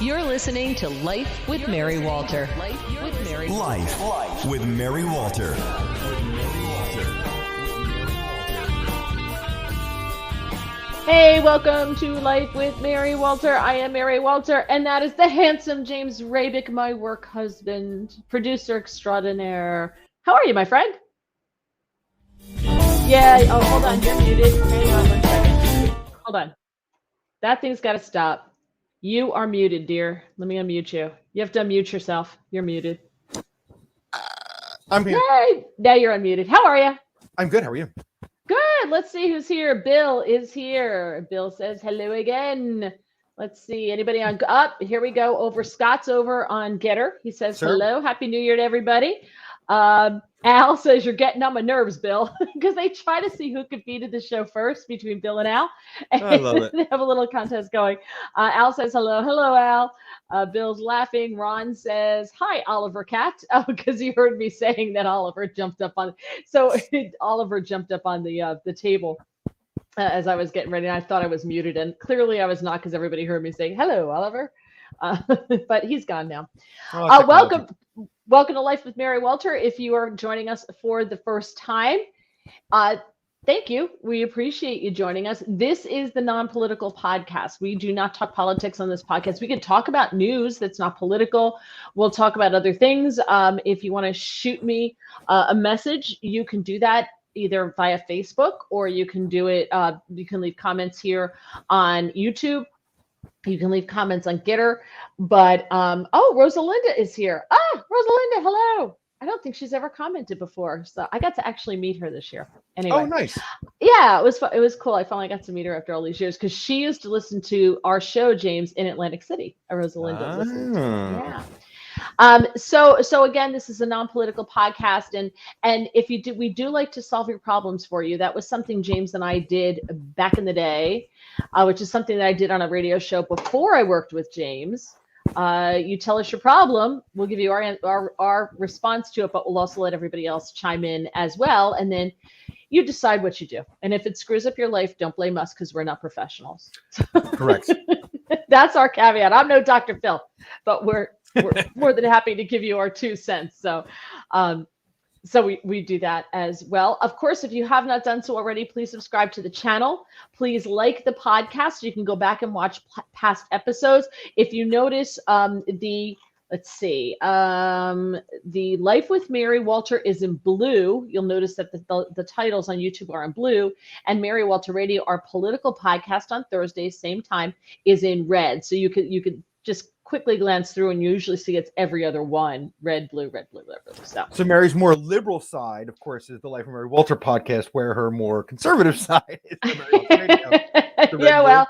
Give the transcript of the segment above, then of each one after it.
You're listening to Life with Mary Walter. Life with Mary Walter. Hey, welcome to Life with Mary Walter. I am Mary Walter, and that is the handsome James Rabick, my work husband, producer extraordinaire. How are you, my friend? Yeah, oh, hold on, you're muted. Hang on 1 second. Hold on. That thing's got to stop. You are muted, dear. Let me unmute you. You have to unmute yourself. You're muted. I'm here. Yay! Now you're unmuted. How are you? I'm good. How are you? Good. Let's see who's here. Bill is here. Bill says hello again. Let's see. Anybody on up? Here we go. Scott's over on Getter. He says hello. Happy New Year to everybody. Al says you're getting on my nerves, Bill, because they try to see who competed the show first between Bill and Al. And I love it. They have a little contest going. Al says hello. Hello, Al. Bill's laughing. Ron says, hi, Oliver Cat. Oh, because you heard me saying that Oliver jumped up on. So Oliver jumped up on the table as I was getting ready. And I thought I was muted, and clearly I was not, because everybody heard me say, hello, Oliver. But he's gone now. Welcome to Life with Mary Walter. If you are joining us for the first time, thank you. We appreciate you joining us. This is the non-political podcast. We do not talk politics on this podcast. We can talk about news that's not political. We'll talk about other things. If you want to shoot me a message, you can do that either via Facebook, or you can do it. You can leave comments here on YouTube. You can leave comments on Getter, but Rosalinda is here. Rosalinda, hello. I don't think she's ever commented before, so I got to actually meet her this year. Anyway, oh, nice. Yeah, it was fun. It was cool. I finally got to meet her after all these years, because she used to listen to our show, James, in Atlantic City. Rosalinda listened to. Yeah. So again, this is a non-political podcast, and if you do, we do like to solve your problems for you. That was something James and I did back in the day, which is something that I did on a radio show before I worked with James. You tell us your problem, we'll give you our response to it, but we'll also let everybody else chime in as well, and then you decide what you do. And if it screws up your life, don't blame us, because we're not professionals. Correct. That's our caveat. I'm no Dr. Phil, but we're more than happy to give you our 2 cents. So we do that as well. Of course, if you have not done so already, please subscribe to the channel. Please like the podcast. You can go back and watch past episodes. If you notice the Life with Mary Walter is in blue. You'll notice that the titles on YouTube are in blue, and Mary Walter Radio, our political podcast on Thursdays, same time, is in red. So you could just quickly glance through, and you usually see it's every other one, red, blue, red, blue, red, blue. So Mary's more liberal side, of course, is the Life of Mary Walter podcast, where her more conservative side is the Mary Walter Radio. Yeah, well,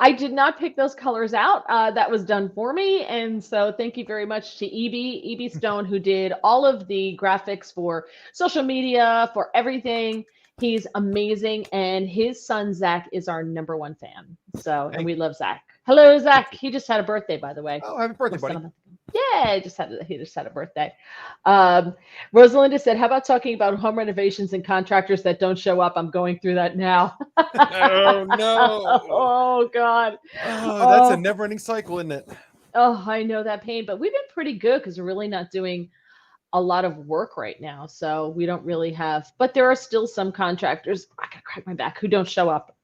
I did not pick those colors out. That was done for me. And so thank you very much to E.B. Stone, who did all of the graphics for social media, for everything. He's amazing. And his son, Zach, is our '1 fan. So, and we love Zach. Hello, Zach. He just had a birthday, by the way. Oh, happy birthday, buddy. Yeah, he just had a birthday. Rosalinda said, how about talking about home renovations and contractors that don't show up? I'm going through that now. Oh, no. Oh, God. Oh, that's a never-ending cycle, isn't it? Oh, I know that pain. But we've been pretty good, because we're really not doing a lot of work right now. So we don't really have, but there are still some contractors, I gotta crack my back, who don't show up.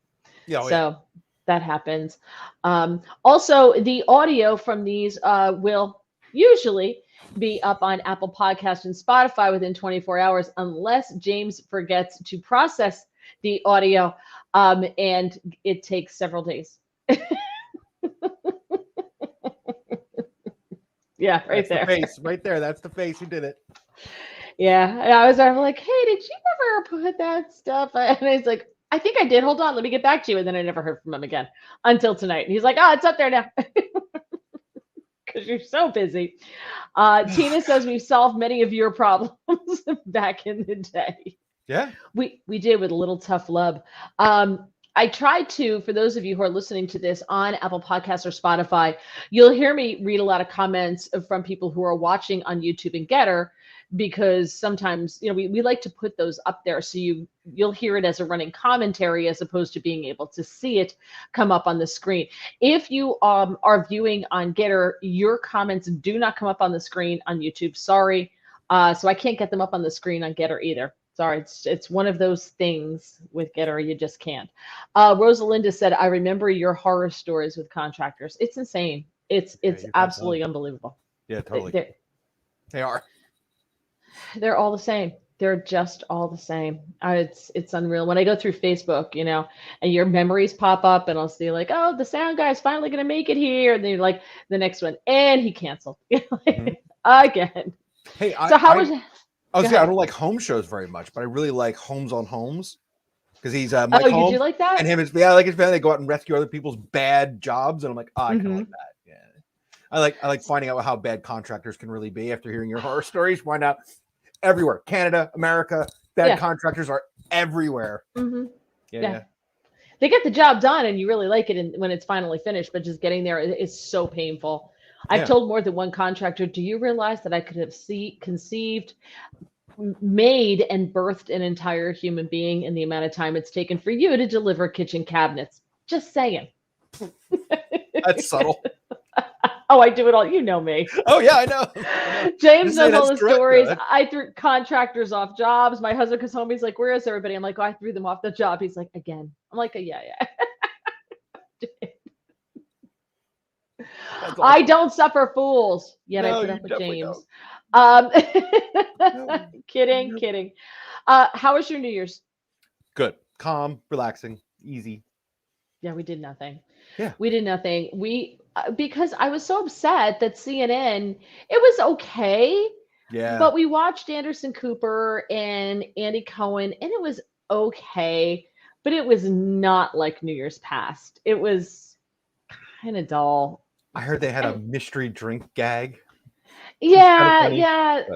Yeah. So that happens. Also, the audio from these will usually be up on Apple Podcasts and Spotify within 24 hours, unless James forgets to process the audio, and it takes several days. Yeah, right there. The face, right there. That's the face who did it. Yeah, I'm like, hey, did you ever put that stuff? And he's like, I think I did. Hold on, let me get back to you. And then I never heard from him again until tonight. And he's like, oh, it's up there now. Because you're so busy. Tina says we've solved many of your problems back in the day. Yeah. We did, with a little tough love. I tried to, for those of you who are listening to this on Apple Podcasts or Spotify, you'll hear me read a lot of comments from people who are watching on YouTube and Getter, because sometimes, we like to put those up there so you'll hear it as a running commentary as opposed to being able to see it come up on the screen. If you are viewing on Getter, your comments do not come up on the screen on YouTube. Sorry. So I can't get them up on the screen on Getter either. Sorry, it's one of those things with Getter, you just can't. Rosalinda said, I remember your horror stories with contractors. It's insane. It's absolutely unbelievable. Yeah, totally. They are. They're all the same. They're just all the same. It's unreal. When I go through Facebook, and your memories pop up, and I'll see like, oh, the sound guy's finally gonna make it here, and then you're like, the next one, and he canceled again. Hey, so how was? I don't like home shows very much, but I really like Homes on Homes because he's Mike you Holmes, do like that? and him is I like his family. They go out and rescue other people's bad jobs, and I'm like, I kind of like that. Yeah, I like finding out how bad contractors can really be after hearing your horror stories. Find out everywhere, Canada, America, bad contractors are everywhere. Mm-hmm. Yeah. They get the job done, and you really like it when it's finally finished. But just getting there is so painful. I've told more than one contractor, do you realize that I could have conceived, made, and birthed an entire human being in the amount of time it's taken for you to deliver kitchen cabinets? Just saying. That's subtle. Oh, I do it all. You know me. Oh, yeah, I know. James knows all the stories. I threw contractors off jobs. My husband comes home. He's like, where is everybody? I'm like, oh, I threw them off the job. He's like, again. I'm like, yeah. Awesome. I don't suffer fools. Yet I put up with James. Kidding. How was your New Year's? Good. Calm, relaxing, easy. Yeah, we did nothing. Yeah. We did nothing. Because I was so upset that CNN, it was okay. Yeah. But we watched Anderson Cooper and Andy Cohen, and it was okay. But it was not like New Year's past. It was kind of dull. I heard they had a mystery drink gag. Yeah.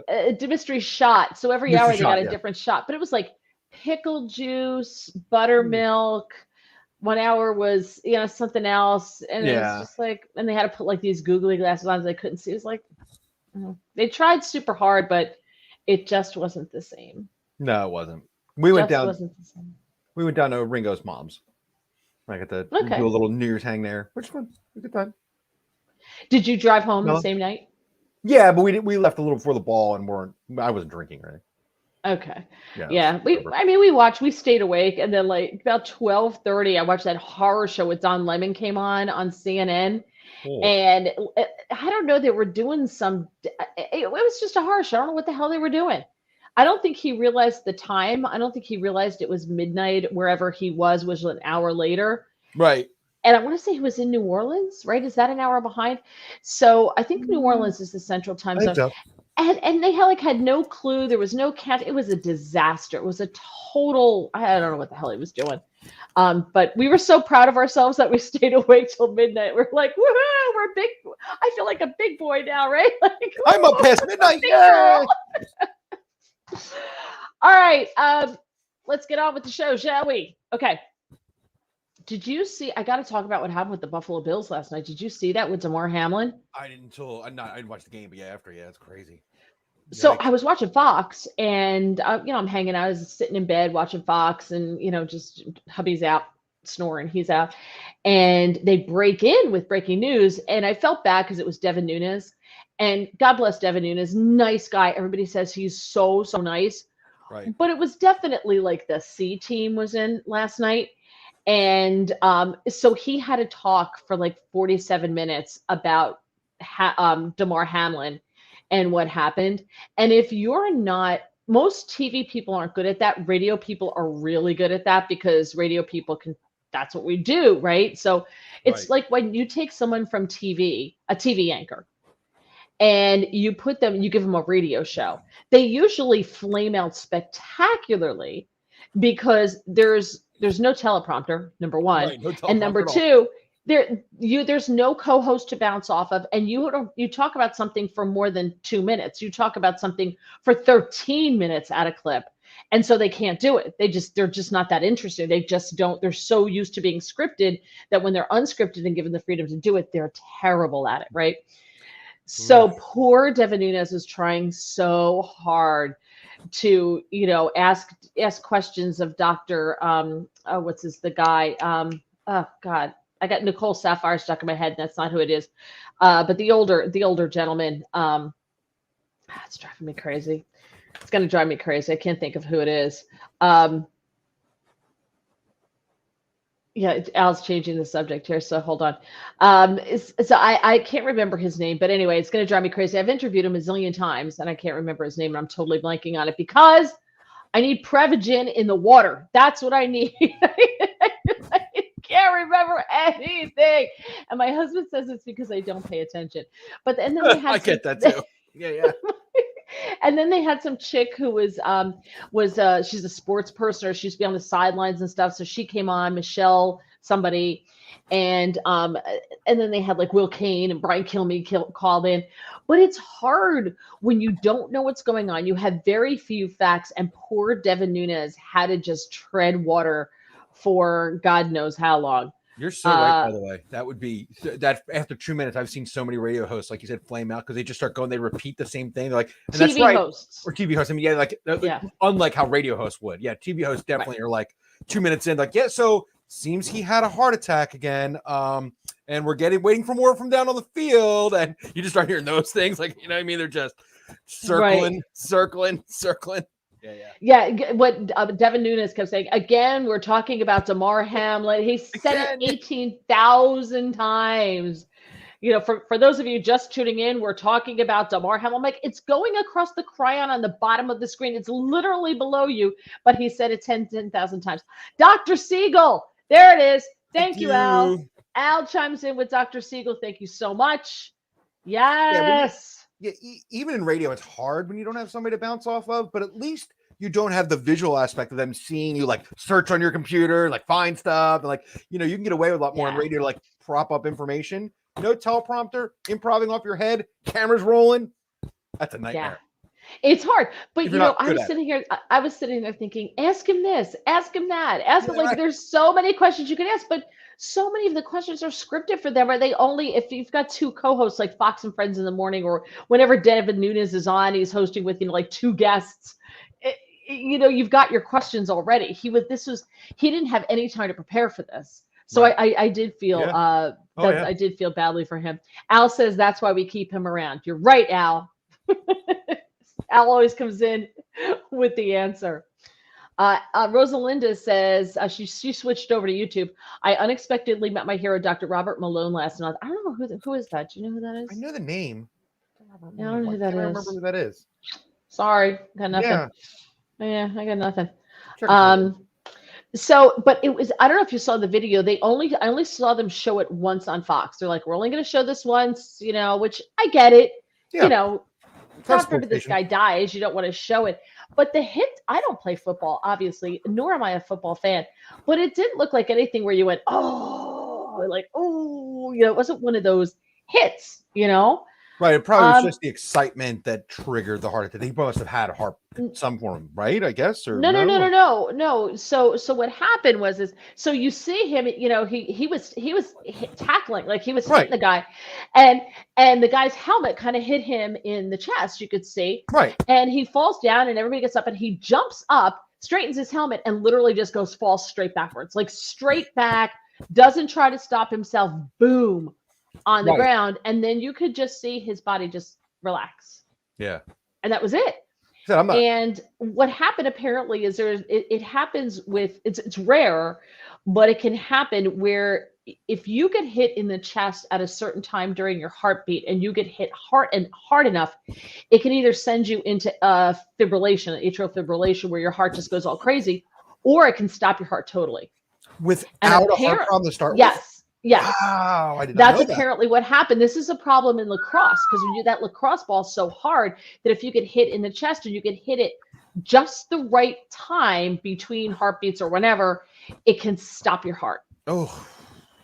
A mystery shot. So every hour they got a different shot. But it was like pickle juice, buttermilk. 1 hour was, something else. And it was just like, and they had to put like these googly glasses on so they couldn't see. It was like, they tried super hard, but it just wasn't the same. No, it wasn't. We went down to Ringo's mom's. I got to do a little New Year's hang there, which was fun. It was a good time. Did you drive home the same night? Yeah, but we left a little before the ball and I wasn't drinking or anything. Okay. Yeah. We stayed awake, and then like about 12:30, I watched that horror show with Don Lemon came on CNN. Oh. And I don't know, they were doing it was just a horror show. I don't know what the hell they were doing. I don't think he realized the time. I don't think he realized it was midnight wherever he was an hour later. Right. And I want to say he was in New Orleans, right? Is that an hour behind? So I think New Orleans is the central time zone. So. And they had no clue. There was no cat. It was a disaster. It was a total, I don't know what the hell he was doing. But we were so proud of ourselves that we stayed awake till midnight. We're like, woohoo, we're big. I feel like a big boy now, right? Like, I'm up past midnight. Yeah. All right. Let's get on with the show, shall we? Okay. Did you see? I got to talk about what happened with the Buffalo Bills last night. Did you see that with Damar Hamlin? I didn't I didn't watch the game, but after, it's crazy. So I was watching Fox, and I'm hanging out, I was sitting in bed watching Fox, and just hubby's out snoring, he's out, and they break in with breaking news, and I felt bad because it was Devin Nunes, and God bless Devin Nunes, nice guy. Everybody says he's so nice, right? But it was definitely like the C team was in last night. And so he had to talk for like 47 minutes about Damar Hamlin and what happened. And if you're not, most TV people aren't good at that. Radio people are really good at that because radio people that's what we do, right? So it's like when you take someone from TV, a TV anchor, and you give them a radio show, they usually flame out spectacularly because there's no teleprompter, number one, right, no teleprompter, and number two, there's no co-host to bounce off of, and you talk about something for more than 2 minutes. You talk about something for 13 minutes at a clip, and so they can't do it. They're just not that interesting. They just don't. They're so used to being scripted that when they're unscripted and given the freedom to do it, they're terrible at it, right? So poor Devin Nunes is trying so hard to, ask questions of Dr. The guy? Oh God, I got Nicole Sapphire stuck in my head. That's not who it is. But the older gentleman, it's driving me crazy. It's going to drive me crazy. I can't think of who it is. Yeah, Al's changing the subject here, so hold on. So I can't remember his name, but anyway, it's going to drive me crazy. I've interviewed him a zillion times, and I can't remember his name, and I'm totally blanking on it because I need Prevagen in the water. That's what I need. I can't remember anything, and my husband says it's because I don't pay attention. But and then they had I get that too. Yeah. And then they had some chick who was she's a sports person, or she used to be on the sidelines and stuff. So she came on, Michelle somebody, and then they had like Will Kane and Brian Kilmeade called in. But it's hard when you don't know what's going on. You have very few facts, and poor Devin Nunes had to just tread water for God knows how long. You're so right, by the way. That would be that after 2 minutes. I've seen so many radio hosts, like you said, flame out because they just start going. They repeat the same thing. They're like, and TV that's right. hosts Or TV hosts. I mean, unlike how radio hosts would. Yeah, TV hosts definitely are like 2 minutes in, like, yeah. So seems he had a heart attack again. And we're waiting for more from down on the field, and you just start hearing those things, like, you know what I mean? They're just circling. Yeah. What Devin Nunes kept saying again, we're talking about Damar Hamlin. He said it 18,000 times. For those of you just tuning in, we're talking about Damar Hamlin. I'm like, it's going across the cryon on the bottom of the screen. It's literally below you, but he said it 10,000 times. Dr. Siegel, there it is. Thank you, Al. Al chimes in with Dr. Siegel. Thank you so much. Yes. Yeah, even in radio, it's hard when you don't have somebody to bounce off of, but at least you don't have the visual aspect of them seeing you like search on your computer, like find stuff, and like, you can get away with a lot more in radio to like prop up information. No teleprompter, improving off your head, cameras rolling. That's a nightmare. Yeah. It's hard, but I was sitting there thinking, ask him this, ask him that, ask him there's so many questions you can ask, but so many of the questions are scripted for them. Are they only if you've got two co-hosts like Fox and Friends in the morning, or whenever Devin Nunes is on, he's hosting with like two guests. You've got your questions already. He didn't have any time to prepare for this. So I did feel I did feel badly for him. Al says that's why we keep him around. You're right, Al. Al always comes in with the answer. Rosalinda says she switched over to YouTube. I unexpectedly met my hero, Dr. Robert Malone, last night. I don't know who is that. Do you know who that is? I know the name. I don't know who that is. I remember who that is. Sorry, got nothing. Yeah, I got nothing. Sure. So, but it was, I don't know if you saw the video. I only saw them show it once on Fox. They're like, we're only going to show this once, which I get it. Yeah. After this guy dies, you don't want to show it. But the hit, I don't play football, obviously, nor am I a football fan. But it didn't look like anything where you went, oh, like, oh, it wasn't one of those hits, Right. It probably was just the excitement that triggered the heart attack. He must have had a heart in some form, right? I guess. Or no. So what happened was so you see him, he was tackling, like he was hitting the guy, and the guy's helmet kind of hit him in the chest. You could see, right? And he falls down, and everybody gets up, and he jumps up, straightens his helmet, and literally just falls straight backwards, like straight back. Doesn't try to stop himself. Boom. On the ground, and then you could just see his body just relax. Yeah. And that was it. So and what happened apparently is it happens with, it's rare, but it can happen where if you get hit in the chest at a certain time during your heartbeat and you get hit hard enough, it can either send you into fibrillation, atrial fibrillation, where your heart just goes all crazy, or it can stop your heart totally. Without a heart problem to start with? Yes. Wow, I did not know that. That's apparently what happened. This is a problem in lacrosse because when that lacrosse ball is so hard that if you get hit in the chest or you get hit it just the right time between heartbeats or whenever, it can stop your heart. Oh.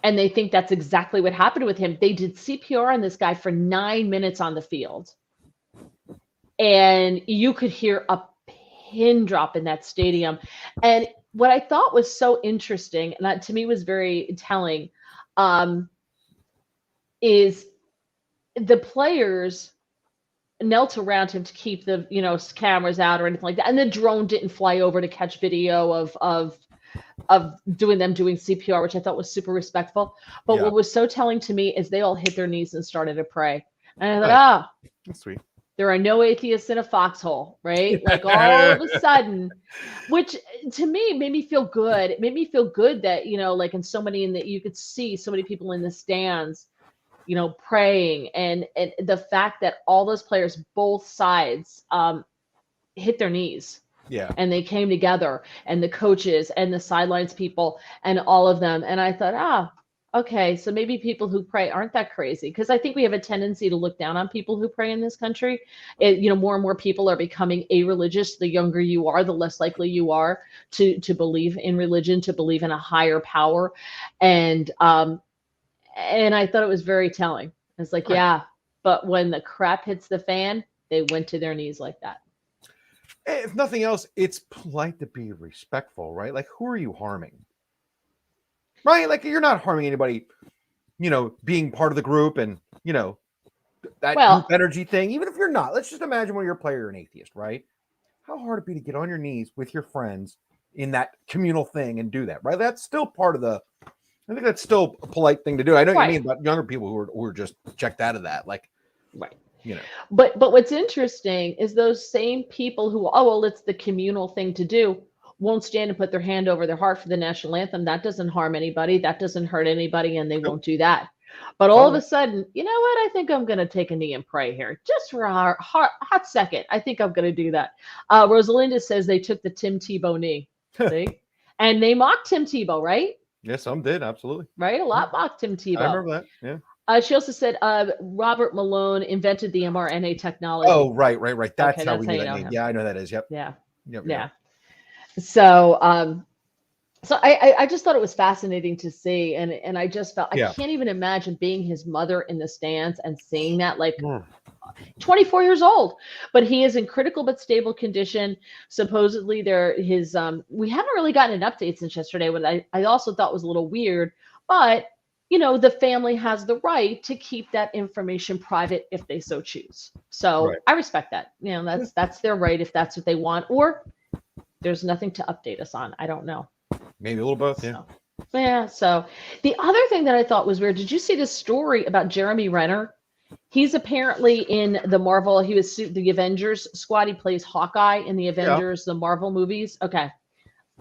And they think that's exactly what happened with him. They did CPR on this guy for 9 minutes on the field. And you could hear a pin drop in that stadium. And what I thought was so interesting, and that to me was very telling, is the players knelt around him to keep the cameras out or anything like that, and the drone didn't fly over to catch video of doing CPR, which I thought was super respectful. But Yeah. what was so telling to me is they all hit their knees and started to pray. And I Right. thought, That's sweet. there are no atheists in a foxhole, right? Like all of a sudden, which to me made me feel good. It made me feel good that, like in so many you could see so many people in the stands, praying, and the fact that all those players, both sides, hit their knees. Yeah. And they came together, and the coaches and the sidelines people and all of them. And I thought, okay, so maybe people who pray aren't that crazy, because I think we have a tendency to look down on people who pray in this country. More and more people are becoming a-religious. The younger you are, the less likely you are to believe in religion, to believe in a higher power. And I thought it was very telling. It's like, Right. yeah, but when the crap hits the fan, they went to their knees like that. If nothing else, it's polite to be respectful, right? Like, who are you harming? Right? Like, you're not harming anybody, being part of the group and, that group energy thing. Even if you're not, let's just imagine when you're a player, an atheist, right? How hard it'd be to get on your knees with your friends in that communal thing and do that, right? That's still part of I think that's still a polite thing to do. I know what you mean about younger people who are just checked out of that. Like, right. But what's interesting is those same people who, it's the communal thing to do, won't stand and put their hand over their heart for the national anthem. That doesn't harm anybody. That doesn't hurt anybody, and they won't do that. But all of a sudden, you know what? I think I'm going to take a knee and pray here, just for a hot second. I think I'm going to do that. Rosalinda says they took the Tim Tebow knee, see? And they mocked Tim Tebow, right? Yeah, some did, absolutely. Right? A lot mocked Tim Tebow. I remember that, yeah. She also said Robert Malone invented the mRNA technology. Oh, right. That's how we knew that name. Yeah, I know that is. Yep. Yeah. Yep. So, I just thought it was fascinating to see, and I just felt I can't even imagine being his mother in the stands and seeing that, 24 years old, but he is in critical but stable condition. Supposedly, we haven't really gotten an update since yesterday, what I also thought was a little weird, but. The family has the right to keep that information private if they so choose. So I respect that. That's their right if that's what they want, or there's nothing to update us on. I don't know. Maybe a little both, yeah. So the other thing that I thought was weird, did you see this story about Jeremy Renner? He's apparently in the Marvel, he was the Avengers squad. He plays Hawkeye in the Avengers, the Marvel movies. Okay.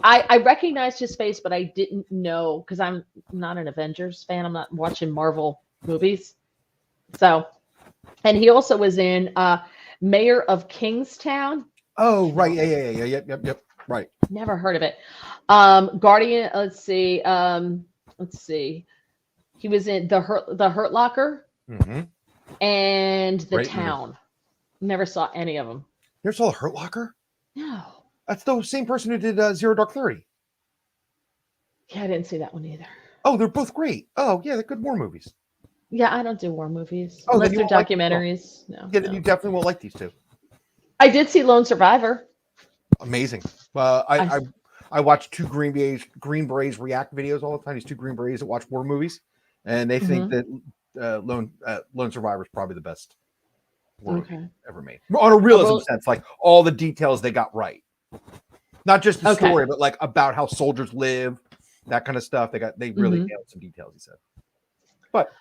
I recognized his face, but I didn't know, because I'm not an Avengers fan. I'm not watching Marvel movies. So, and he also was in Mayor of Kingstown. Oh, right. Yeah. Yep. Right. Never heard of it. Guardian. Let's see. He was in the Hurt Locker, and The Town. Never saw any of them. You ever saw The Hurt Locker? No. That's the same person who did Zero Dark 30. Yeah, I didn't see that one either. Oh, they're both great. Oh, yeah, they're good war movies. Yeah, I don't do war movies. Unless they're documentaries. No. Yeah, then you definitely won't like these two. I did see Lone Survivor. Amazing. I watch two Green Berets react videos all the time. These two Green Berets that watch war movies, and they think that Lone Survivor is probably the best war movie ever made. On a realism sense, like all the details they got right. Not just the story, but like about how soldiers live, that kind of stuff. They really nailed some details, he said. But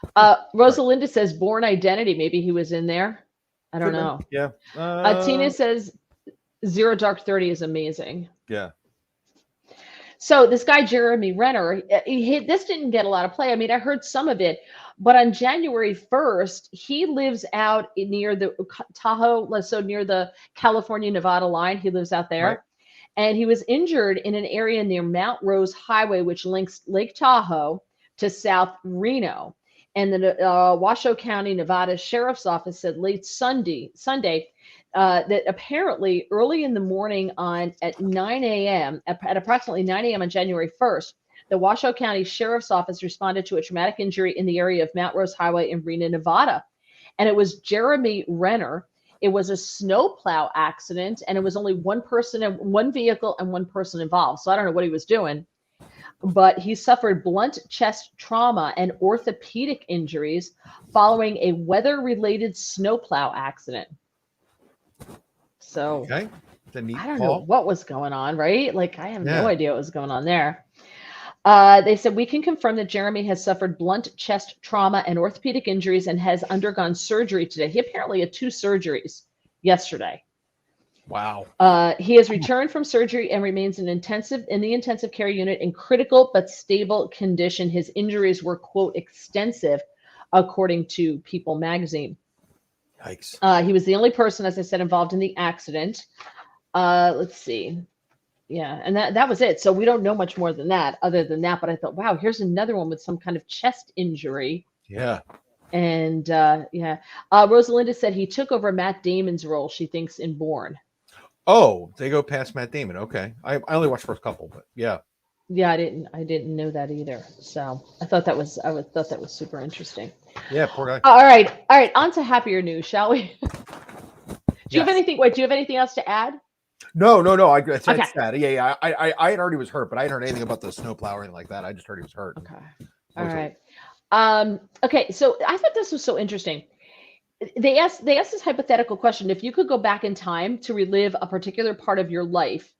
Rosalinda says Born Identity. Maybe he was in there. I don't know. Yeah. Tina says Zero Dark 30 is amazing. Yeah. So this guy, Jeremy Renner, this didn't get a lot of play. I mean, I heard some of it, but on January 1st, he lives out near the Tahoe, so near the California-Nevada line. He lives out there. Right. And he was injured in an area near Mount Rose Highway, which links Lake Tahoe to South Reno. And the Washoe County, Nevada Sheriff's Office said late Sunday, that apparently early in the morning at 9 a.m., at approximately 9 a.m. on January 1st, the Washoe County Sheriff's Office responded to a traumatic injury in the area of Mount Rose Highway in Reno, Nevada. And it was Jeremy Renner. It was a snowplow accident, and it was only one person and one vehicle and one person involved. So I don't know what he was doing. but he suffered blunt chest trauma and orthopedic injuries following a weather-related snowplow accident. So Okay. It's a neat I don't know call. what was going on, right? Like, I have Yeah. no idea what was going on there. They said, we can confirm that Jeremy has suffered blunt chest trauma and orthopedic injuries and has undergone surgery today. He apparently had 2 surgeries yesterday. Wow. He has returned from surgery and remains in the intensive care unit in critical but stable condition. His injuries were, quote, extensive, according to People magazine. Yikes. He was the only person, as I said, involved in the accident. Let's see. Yeah, and that was it. So we don't know much more than that, other than that. But I thought, wow, here's another one with some kind of chest injury. Yeah. And Rosalinda said he took over Matt Damon's role, she thinks, in Bourne. Oh, they go past Matt Damon. Okay. I only watched the first couple, but yeah. Yeah, I didn't know that either. So I thought that was super interesting. Yeah, poor guy. All right. On to happier news, shall we? Do you have Yes. anything? Wait, do you have anything else to add? No. That's Okay. sad. Yeah. I had heard he was hurt, but I hadn't heard anything about the snowplow or anything like that. I just heard he was hurt. Okay. All right. Okay. So I thought this was so interesting. They asked this hypothetical question: if you could go back in time to relive a particular part of your life,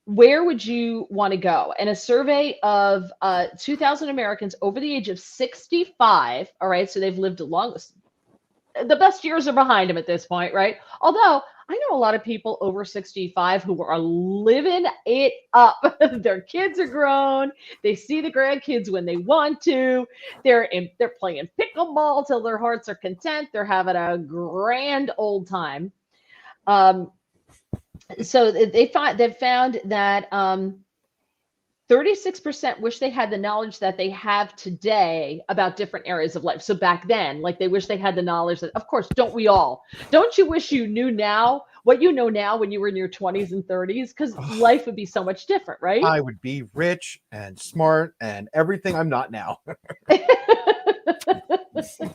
where would you want to go? And a survey of 2,000 Americans over the age of 65. All right, so they've lived the best years are behind them at this point, right? Although I know a lot of people over 65 who are living it up. Their kids are grown. They see the grandkids when they want to. They're playing pickleball till their hearts are content. They're having a grand old time. So they've found that 36% wish they had the knowledge that they have today about different areas of life. So back then, like, they wish they had the knowledge that, of course, don't we all? Don't you wish you knew now what you know now when you were in your 20s and 30s? Because life would be so much different, right? I would be rich and smart and everything I'm not now.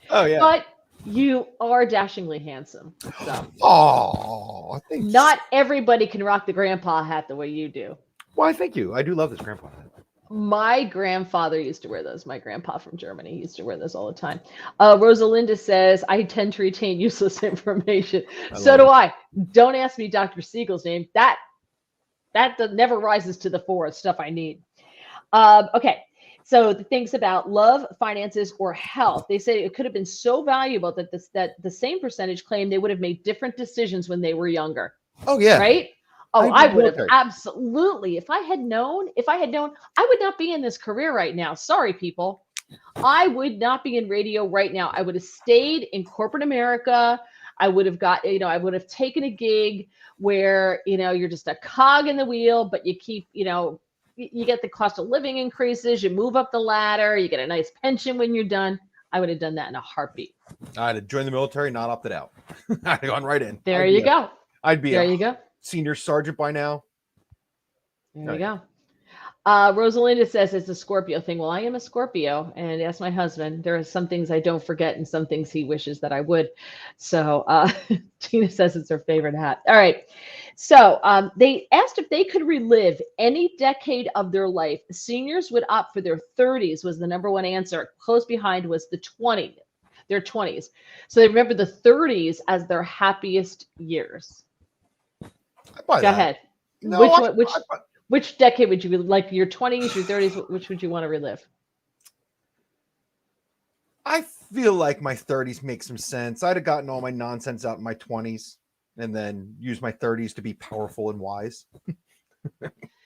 Oh, yeah. But you are dashingly handsome. So Oh, thanks. not everybody can rock the grandpa hat the way you do. Why, thank you. I do love this grandpa hat. My grandfather used to wear those. My grandpa from Germany used to wear those all the time. Rosalinda says, I tend to retain useless information. So do I. Don't ask me Dr. Siegel's name. That never rises to the fore of stuff I need. Okay. So the things about love, finances, or health, they say it could have been so valuable that the same percentage claimed they would have made different decisions when they were younger. Oh, yeah. Right? Oh, I I would have agree. absolutely. If I had known, I would not be in this career right now. Sorry, people. I would not be in radio right now. I would have stayed in corporate America. I would have I would have taken a gig where, you're just a cog in the wheel, but you keep, you get the cost of living increases, you move up the ladder, you get a nice pension when you're done. I would have done that in a heartbeat. I'd have joined the military, not opted out. I'd have gone right in. There you go. I'd be there you go. Senior sergeant by now. There you go. Rosalinda says it's a Scorpio thing. Well, I am a Scorpio, and ask my husband. There are some things I don't forget and some things he wishes that I would. So Tina says it's her favorite hat. All right. So they asked if they could relive any decade of their life. Seniors would opt for their 30s was the number one answer. Close behind was the 20s, their 20s. So they remember the 30s as their happiest years. Go ahead. No, Which decade would you like? Your 20s, your 30s? Which would you want to relive? I feel like my 30s make some sense. I'd have gotten all my nonsense out in my 20s and then use my 30s to be powerful and wise.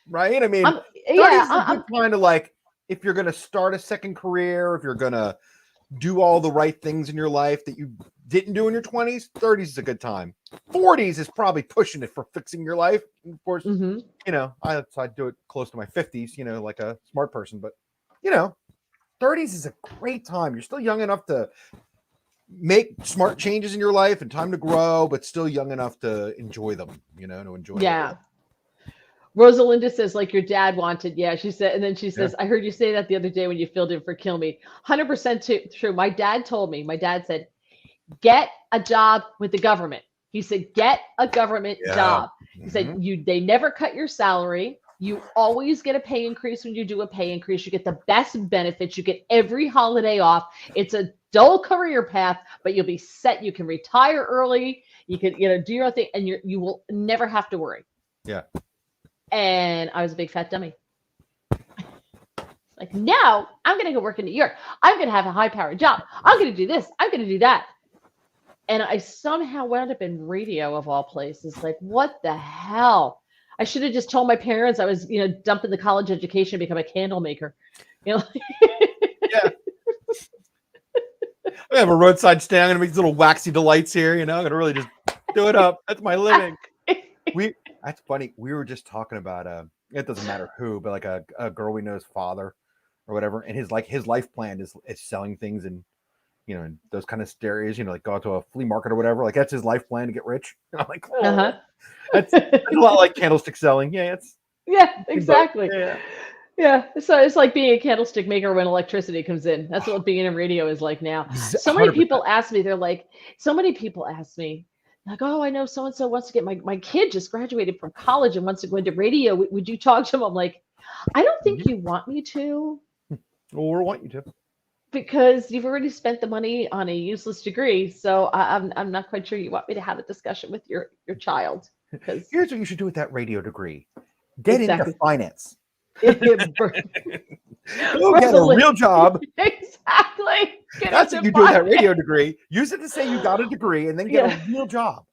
Right? I mean, 30s is a good kind of like, if you're going to start a second career, if you're going to do all the right things in your life that you didn't do in your 20s, 30s is a good time. 40s is probably pushing it for fixing your life. And of course, I'd do it close to my 50s, like a smart person. But, 30s is a great time. You're still young enough to make smart changes in your life and time to grow, but still young enough to enjoy them, to enjoy them. Rosalinda says, like your dad wanted. Yeah, she said, and then she says, I heard you say that the other day when you filled in for Kill Me. 100% true. My dad said, get a job with the government. He said, get a government job. He said, they never cut your salary. You always get a pay increase when you do a pay increase. You get the best benefits. You get every holiday off. It's a dull career path, but you'll be set. You can retire early. You can, do your own thing, and you will never have to worry. Yeah. And I was a big fat dummy. Like, now I'm going to go work in New York. I'm going to have a high-powered job. I'm going to do this. I'm going to do that. And I somehow wound up in radio of all places. Like, what the hell? I should have just told my parents I was, dumping the college education to become a candle maker. Yeah. I have a roadside stand. I'm going to make these little waxy delights here. I'm going to really just do it up. That's my living. That's funny. We were just talking about, it doesn't matter who, but like a girl we know's father or whatever. And his life plan is selling things and, and those kind of stereos, like go out to a flea market or whatever. Like that's his life plan to get rich. And I'm like, that's a lot like candlestick selling. Yeah, exactly. Yeah. So it's like being a candlestick maker when electricity comes in. That's what being in radio is like now. So many people ask me, like, oh, I know so-and-so wants to get my kid just graduated from college and wants to go into radio. Would you talk to him? I'm like, I don't think you want me to. Or want you to. Because you've already spent the money on a useless degree. So I'm not quite sure you want me to have a discussion with your child. Because here's what you should do with that radio degree. Get into finance. Go get a real job. Exactly. That's what you do with that radio degree. Use it to say you got a degree and then get a real job.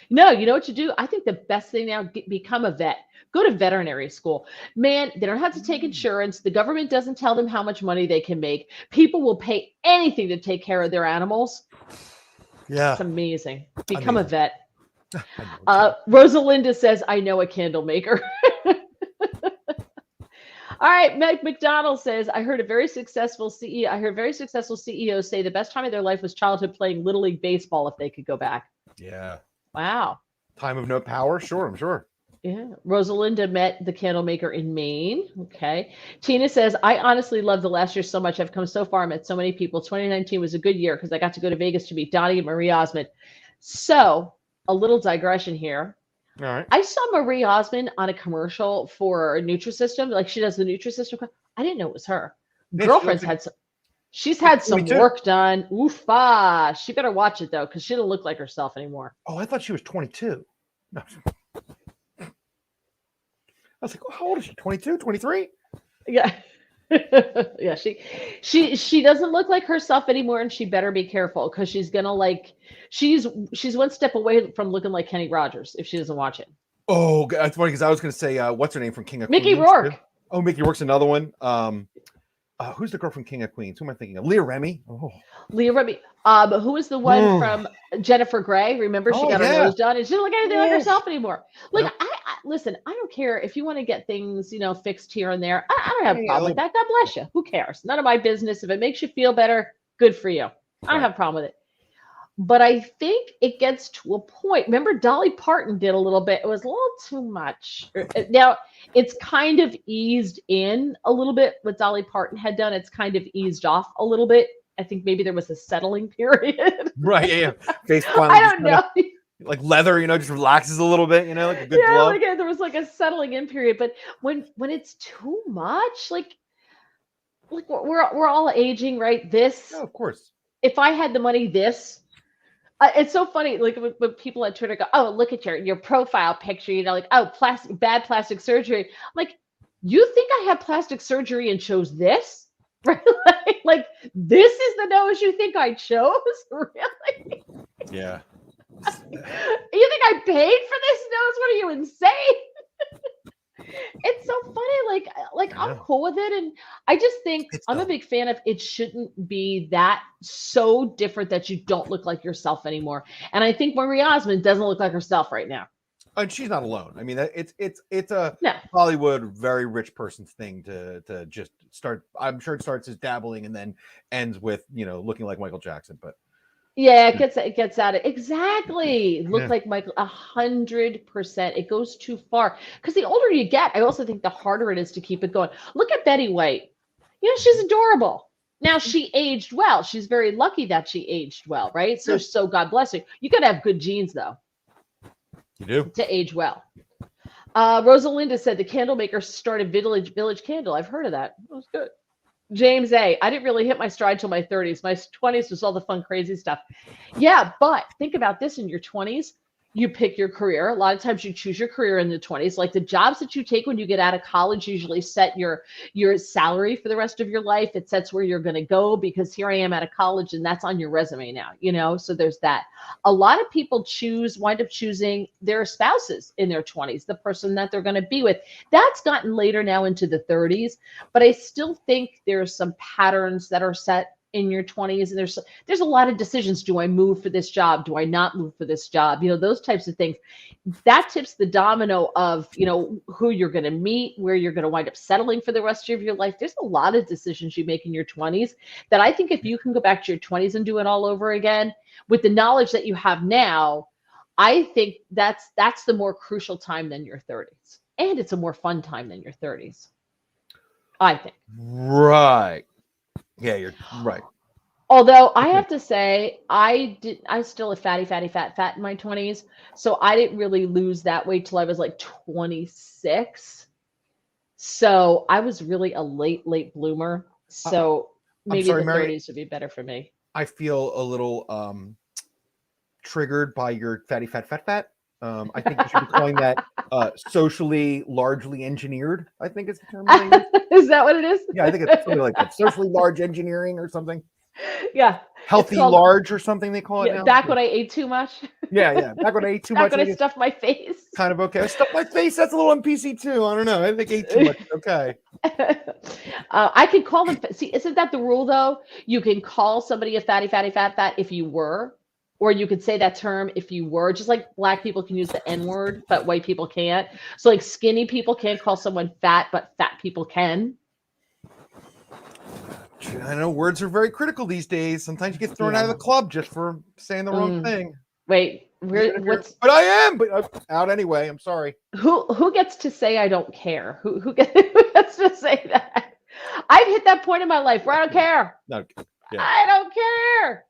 No, you know what you do? I think the best thing now, become a vet. Go to veterinary school. Man, they don't have to take insurance. The government doesn't tell them how much money they can make. People will pay anything to take care of their animals. Yeah. It's amazing. Become a vet. Rosalinda says, I know a candle maker. All right, Meg McDonald says, I heard very successful CEOs say the best time of their life was childhood playing Little League Baseball if they could go back. Yeah. Wow. Time of no power? Sure, I'm sure. Yeah. Rosalinda met the candle maker in Maine. Okay. Tina says, I honestly love the last year so much. I've come so far. I met so many people. 2019 was a good year because I got to go to Vegas to meet Donnie and Marie Osmond. So a little digression here. All right. I saw Marie Osmond on a commercial for Nutrisystem. Like she does the Nutrisystem. I didn't know it was her. Girlfriend's she's had some work done. Oofa. She better watch it though, because she doesn't look like herself anymore. Oh, I thought she was 22. No. I was like, how old is she? 22, 23? Yeah. Yeah, she doesn't look like herself anymore, and she better be careful because she's gonna she's one step away from looking like Kenny Rogers if she doesn't watch it. Oh, that's funny because I was gonna say what's her name from King of Mickey Queens? Rourke. Oh, Mickey Rourke's another one. Who's the girl from King of Queens? Who am I thinking of? Leah Remini. Oh, Leah Remini. Who is the one from Jennifer Grey? Remember, she got her nose done, and she didn't look anything like herself anymore. Like, yep. I listen. I don't care if you want to get things, fixed here and there. I don't have a problem with that. God bless you. Who cares? None of my business. If it makes you feel better, good for you. I don't have a problem with it. But I think it gets to a point. Remember, Dolly Parton did a little bit. It was a little too much. Now, it's kind of eased in a little bit. What Dolly Parton had done, it's kind of eased off a little bit. I think maybe there was a settling period. Right, yeah. Face I don't know. Like leather, just relaxes a little bit, like a good glove. Like there was like a settling in period. But when it's too much, like we're all aging, right? This. Oh, of course. If I had the money, this. It's so funny, like when people on Twitter go, "Oh, look at your profile picture," like, "Oh, bad plastic surgery." I'm like, you think I had plastic surgery and chose this? Right? Like this is the nose you think I chose? Really? Yeah. You think I paid for this nose? What are you, insane? It's so funny. Like I'm cool with it, and I just think I'm a big fan of it. Shouldn't be that so different that you don't look like yourself anymore. And I think Marie Osmond doesn't look like herself right now. And she's not alone. I mean, it's a Hollywood very rich person's thing to just start. I'm sure it starts as dabbling and then ends with looking like Michael Jackson, but. Yeah, it gets at it. Exactly. Look like Michael, 100%. It goes too far. Because the older you get, I also think the harder it is to keep it going. Look at Betty White. She's adorable. Now, she aged well. She's very lucky that she aged well, right? So God bless her. You got to have good genes, though. You do. To age well. Rosalinda said the candle maker started Village Candle. I've heard of that. That was good. James A. I didn't really hit my stride till my 30s. My 20s was all the fun, crazy stuff. Yeah, but think about this in your 20s. You pick your career. A lot of times you choose your career in the 20s. Like the jobs that you take when you get out of college usually set your salary for the rest of your life. It sets where you're going to go because here I am out of college and that's on your resume now, So there's that. A lot of people wind up choosing their spouses in their 20s, the person that they're going to be with. That's gotten later now into the 30s, but I still think there's some patterns that are set in your 20s, and there's a lot of decisions. Do I move for this job? Do I not move for this job? Those types of things. That tips the domino of who you're going to meet, where you're going to wind up settling for the rest of your life. There's a lot of decisions you make in your 20s that I think if you can go back to your 20s and do it all over again with the knowledge that you have now, I think that's the more crucial time than your 30s, and it's a more fun time than your 30s, I think. Right. Yeah, you're right. Although I have to say, I still a fatty in my 20s. So I didn't really lose that weight till I was like 26. So I was really a late bloomer. So maybe sorry, the Mary, 30s would be better for me. I feel a little triggered by your fatty fat. I think you should be calling that socially largely engineered, I think is the term. Is that what it is? Yeah, I think it's something like that. Socially large engineering or something. Yeah. Healthy large or something they call it now. Back when I ate too much. Yeah. Back when I ate too much. Back when I stuffed my face. Kind of okay. I stuffed my face. That's a little NPC too. I don't know. I think I ate too much. Okay. I can call them. See, isn't that the rule though? You can call somebody a fatty fat if you were. Or you could say that term if you were, just like black people can use the N word, but white people can't. So like skinny people can't call someone fat, but fat people can. I know words are very critical these days. Sometimes you get thrown out of the club just for saying the wrong thing. Wait, what's? But I am. But I'm out anyway. I'm sorry. Who gets to say I don't care? Who gets to say that? I've hit that point in my life where I don't care. No, yeah. I don't care.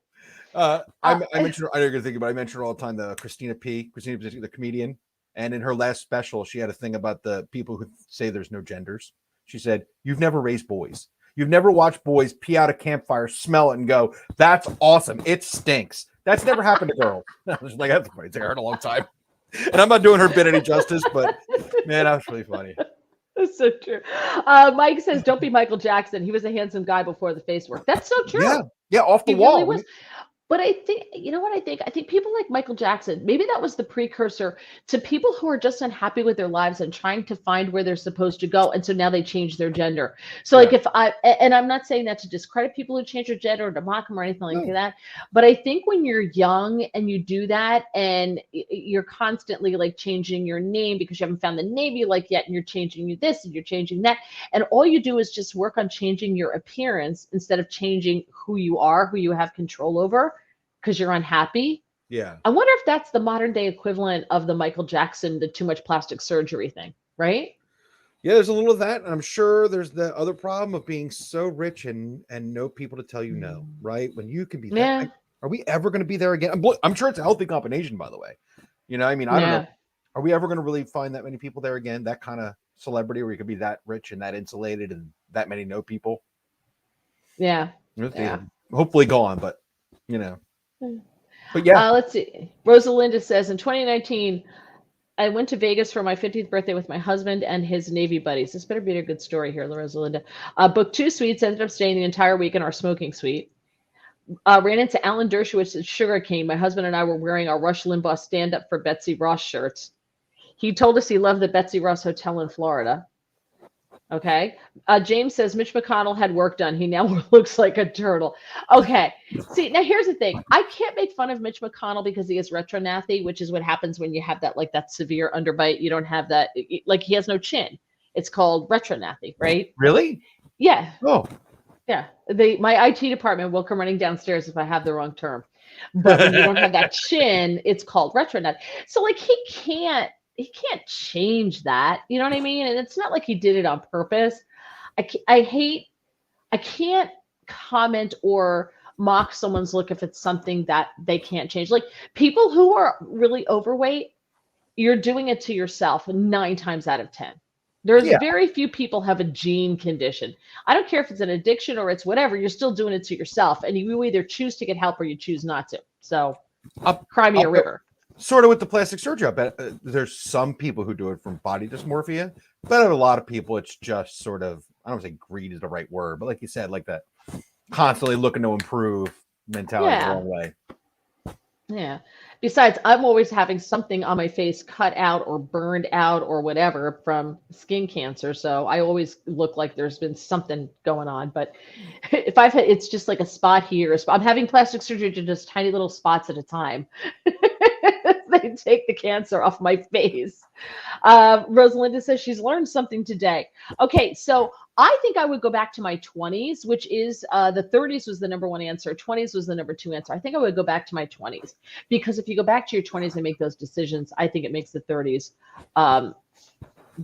I mentioned. I didn't think about. I mentioned her all the time. Christina P, the comedian, and in her last special, she had a thing about the people who say there's no genders. She said, "You've never raised boys. You've never watched boys pee out a campfire, smell it, and go, that's awesome. It stinks. That's never happened to girls." I was like, that's funny. It's like I heard a long time, and I'm not doing her bit any justice, but man, that was really funny. That's so true. Mike says, "Don't be Michael Jackson. He was a handsome guy before the face work." That's so true. Yeah, off the wall. Really was. But I think, you know what I think? I think people like Michael Jackson, maybe that was the precursor to people who are just unhappy with their lives and trying to find where they're supposed to go. And so now they change their gender. So like and I'm not saying that to discredit people who change their gender or to mock them or anything like that. But I think when you're young and you do that and you're constantly like changing your name because you haven't found the name you like yet, and you're changing this and you're changing that. And all you do is just work on changing your appearance instead of changing who you are, who you have control over, because you're unhappy. Yeah. I wonder if that's the modern day equivalent of the Michael Jackson, the too much plastic surgery thing, right? Yeah, there's a little of that. And I'm sure there's the other problem of being so rich and no people to tell you no, right? When you can be that, like, are we ever going to be there again? I'm sure it's a healthy combination, by the way. I mean, I don't know. Are we ever going to really find that many people there again? That kind of celebrity where you could be that rich and that insulated and that many no people? Yeah. Hopefully gone, but But yeah. Let's see. Rosalinda says, in 2019, I went to Vegas for my 50th birthday with my husband and his Navy buddies. This better be a good story here, Rosalinda. Booked 2 suites, ended up staying the entire week in our smoking suite. Ran into Alan Dershowitz at Sugar King. My husband and I were wearing our Rush Limbaugh Stand Up for Betsy Ross shirts. He told us he loved the Betsy Ross Hotel in Florida. Okay. James says Mitch McConnell had work done. He now looks like a turtle. Okay. See, now here's the thing. I can't make fun of Mitch McConnell because he is retronathy, which is what happens when you have that, like that severe underbite. You don't have that, like he has no chin. It's called retronathy, right? Really? Yeah. Oh. Yeah. My IT department will come running downstairs if I have the wrong term. But when you don't have that chin, it's called retronathy. So like he can't change that. You know what I mean? And it's not like he did it on purpose. I can't comment or mock someone's look if it's something that they can't change. Like people who are really overweight, you're doing it to yourself 9 times out of 10. There's Yeah. very few people have a gene condition. I don't care if it's an addiction or it's whatever, you're still doing it to yourself. And you either choose to get help or you choose not to. So cry me a river. Sort of with the plastic surgery, I bet there's some people who do it from body dysmorphia, but a lot of people, it's just sort of, I don't say greed is the right word, but like you said, like that constantly looking to improve mentality the wrong way. Yeah. Besides, I'm always having something on my face cut out or burned out or whatever from skin cancer. So I always look like there's been something going on. But if I've had, it's just like a spot here. I'm having plastic surgery to just tiny little spots at a time. They take the cancer off my face. Rosalinda says she's learned something today. Okay, so I think I would go back to my 20s, which is the 30s was the number one answer. 20s was the number two answer. I think I would go back to my 20s because if you go back to your 20s and make those decisions, I think it makes the 30s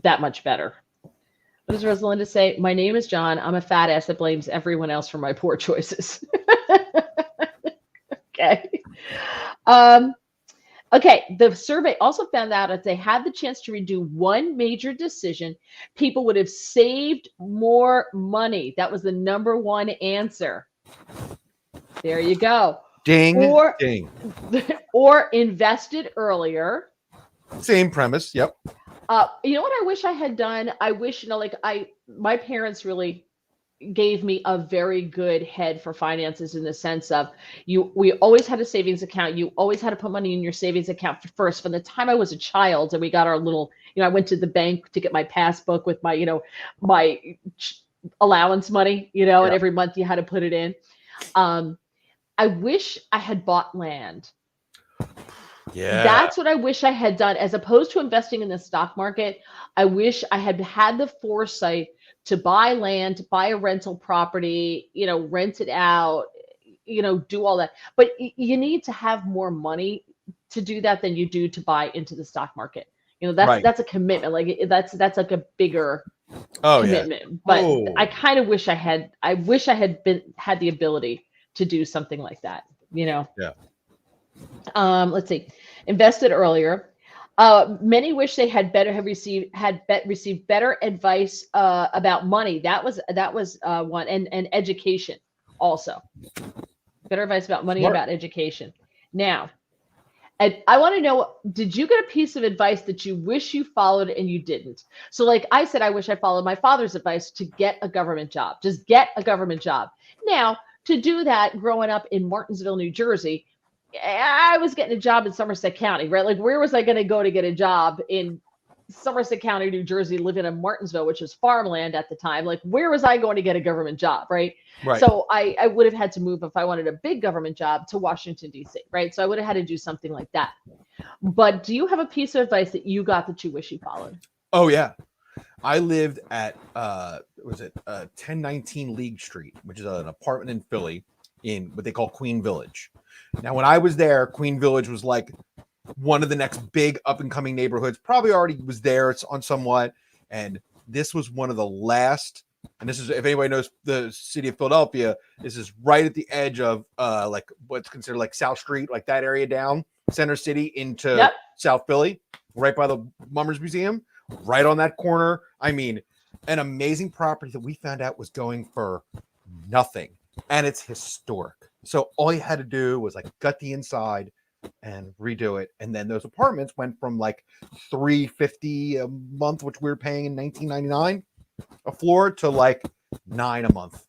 that much better. What does Rosalinda say? My name is John. I'm a fat ass that blames everyone else for my poor choices. Okay. Okay, the survey also found out if they had the chance to redo one major decision, people would have saved more money. That was the number one answer. There you go. Ding, ding. Or invested earlier. Same premise. Yep. You know what I wish I had done? I wish, my parents really gave me a very good head for finances in the sense of we always had a savings account. You always had to put money in your savings account first. From the time I was a child and we got our little, I went to the bank to get my passbook with my, my allowance money, and every month you had to put it in. I wish I had bought land. Yeah. That's what I wish I had done as opposed to investing in the stock market. I wish I had had the foresight to buy land, to buy a rental property, rent it out, do all that. But you need to have more money to do that than you do to buy into the stock market. That's a commitment. Like that's like a bigger commitment. Yeah. But I kind of wish I had had the ability to do something like that, Yeah. Let's see. Invested earlier. Many wish they had received better advice about money. That was one, and education also. Better advice about money, about education. Now, I want to know, did you get a piece of advice that you wish you followed and you didn't? So like I said, I wish I followed my father's advice to get a government job. Just get a government job. Now, to do that, growing up in Martinsville, New Jersey, I was getting a job in Somerset County, right? Like, where was I going to go to get a job in Somerset County, New Jersey, living in Martinsville, which was farmland at the time? Like, where was I going to get a government job, right? So I would have had to move if I wanted a big government job to Washington, D.C., right? So I would have had to do something like that. But do you have a piece of advice that you got that you wish you followed? Oh, yeah. I lived at, 1019 League Street, which is an apartment in Philly in what they call Queen Village. Now, when I was there, Queen Village was like one of the next big up and coming neighborhoods, probably already was there. It's on somewhat. And this was one of the last, and this is, if anybody knows the city of Philadelphia, this is right at the edge of like what's considered like South Street, like that area down Center City into South Philly, right by the Mummers Museum, right on that corner. I mean, an amazing property that we found out was going for nothing. And it's historic. So all you had to do was like gut the inside and redo it. And then those apartments went from like $350 a month, which we were paying in 1999 a floor, to like $9 a month.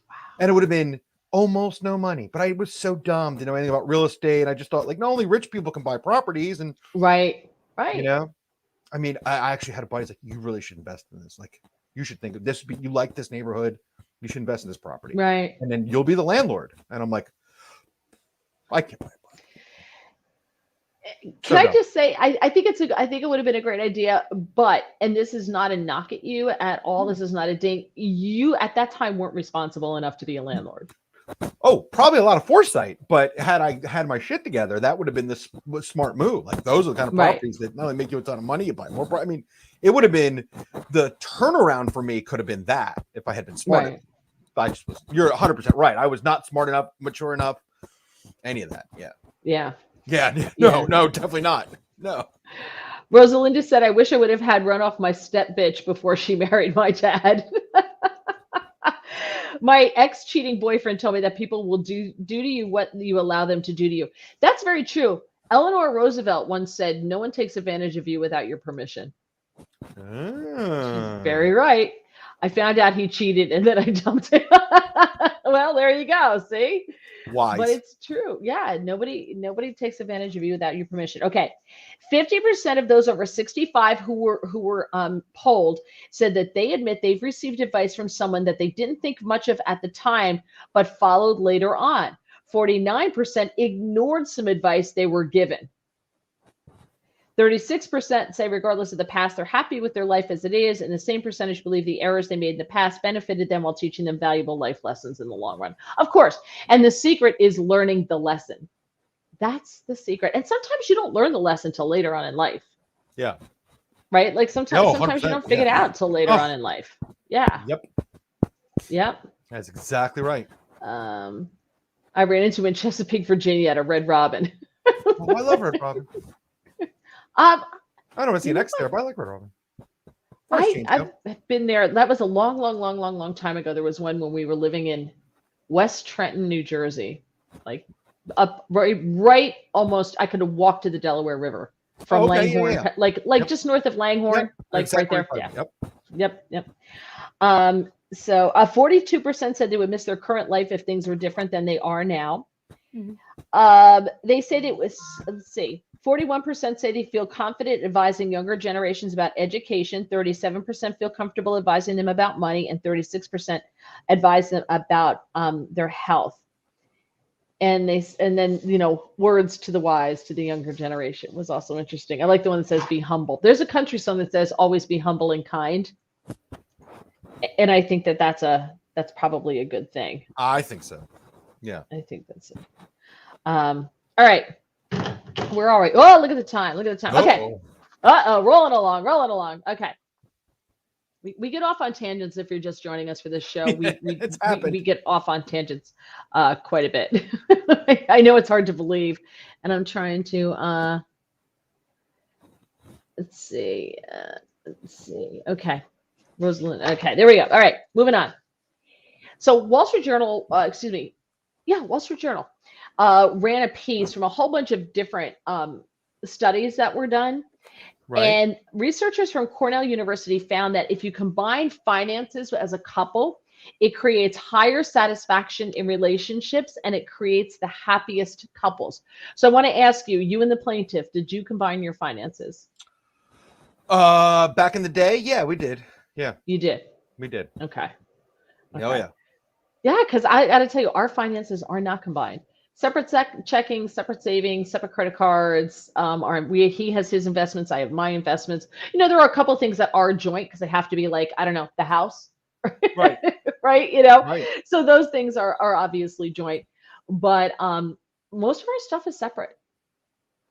Wow. And it would have been almost no money. But I was so dumb to know anything about real estate. I just thought like not only rich people can buy properties and right. I mean, I actually had a buddy like, you really should invest in this. Like you should think of this. You like this neighborhood. You should invest in this property. Right. And then you'll be the landlord. And I'm like, I can't buy a property. Can I just say, I think it would have been a great idea, but, and this is not a knock at you at all. This is not a ding. You at that time weren't responsible enough to be a landlord. Oh, probably a lot of foresight, but had I had my shit together, that would have been the smart move. Like those are the kind of properties that not only make you a ton of money, you buy more. I mean, it would have been the turnaround for me could have been that if I had been smart enough. I just was, you're 100% right. I was not smart enough, mature enough, any of that. Yeah. Yeah. Yeah. No, definitely not. No. Rosalinda said, I wish I would have had run off my step bitch before she married my dad. My ex-cheating boyfriend told me that people will do to you what you allow them to do to you. That's very true. Eleanor Roosevelt once said, no one takes advantage of you without your permission. She's very right. I found out he cheated and then I dumped him. Well, there you go. See? Wise. But it's true. Yeah. Nobody takes advantage of you without your permission. Okay. 50% of those over 65 who were polled said that they admit they've received advice from someone that they didn't think much of at the time, but followed later on. 49% ignored some advice they were given. 36% say regardless of the past, they're happy with their life as it is, and the same percentage believe the errors they made in the past benefited them while teaching them valuable life lessons in the long run. Of course, and the secret is learning the lesson. That's the secret. And sometimes you don't learn the lesson until later on in life. Yeah. Right? Like sometimes you 100%, don't figure it out until later on in life. Yeah. Yep. That's exactly right. I ran into him in Chesapeake, Virginia at a Red Robin. Oh, I love Red Robin. I don't want to see an X there, but I like Red Robin. I've been there. That was a long time ago. There was one when we were living in West Trenton, New Jersey, like up right almost. I could have walked to the Delaware River from Langhorne, like just north of Langhorne, like exactly right there. Yep. So 42% said they would miss their current life if things were different than they are now. They said it was, let's see, 41% say they feel confident advising younger generations about education. 37% feel comfortable advising them about money, and 36% advise them about their health. And then words to the wise to the younger generation was also interesting. I like the one that says be humble. There's a country song that says always be humble and kind, and I think that's probably a good thing. I think so. Yeah, I think that's it. All right. We're all right. Oh, look at the time. Okay. Rolling along. Okay. We get off on tangents if you're just joining us for this show. We get off on tangents quite a bit. I know it's hard to believe, and I'm trying to let's see. Okay. Rosalind. Okay, there we go. All right, moving on. So Wall Street Journal, Wall Street Journal ran a piece from a whole bunch of different studies that were done. Right. And researchers from Cornell University found that if you combine finances as a couple, it creates higher satisfaction in relationships and it creates the happiest couples. So I want to ask you and the plaintiff, did you combine your finances? Back in the day, yeah, we did. Yeah. You did? We did. Okay. Oh, yeah. Yeah, because I got to tell you, our finances are not combined. Separate checking, separate savings, separate credit cards. He has his investments. I have my investments. There are a couple of things that are joint because they have to be like, I don't know, the house. Right. Right. Right. So those things are obviously joint, but most of our stuff is separate.